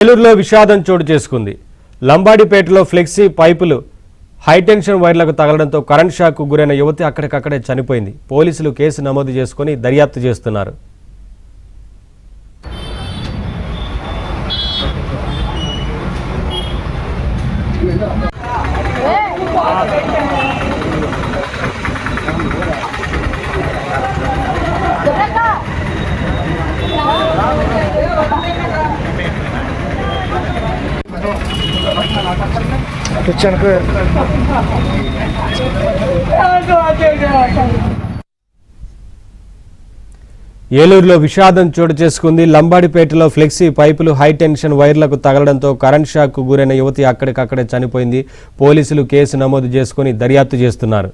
ఏలూరులో విషాదం చోటు చేసుకుంది. లంబాడిపేటలో ఫ్లెక్సీ పైపులు హైటెన్షన్ వైర్లకు తగలడంతో కరెంట్ షాక్కు గురైన యువతి అక్కడికక్కడే చనిపోయింది. పోలీసులు కేసు నమోదు చేసుకుని దర్యాప్తు చేస్తున్నారు. ఏలూరులో విషాదం చోటు చేసుకుంది. లంబాడిపేటలో ఫ్లెక్సీ పైపులు హైటెన్షన్ వైర్లకు తగలడంతో కరెంట్ షాక్కు గురైన యువతి అక్కడికక్కడే చనిపోయింది. పోలీసులు కేసు నమోదు చేసుకుని దర్యాప్తు చేస్తున్నారు.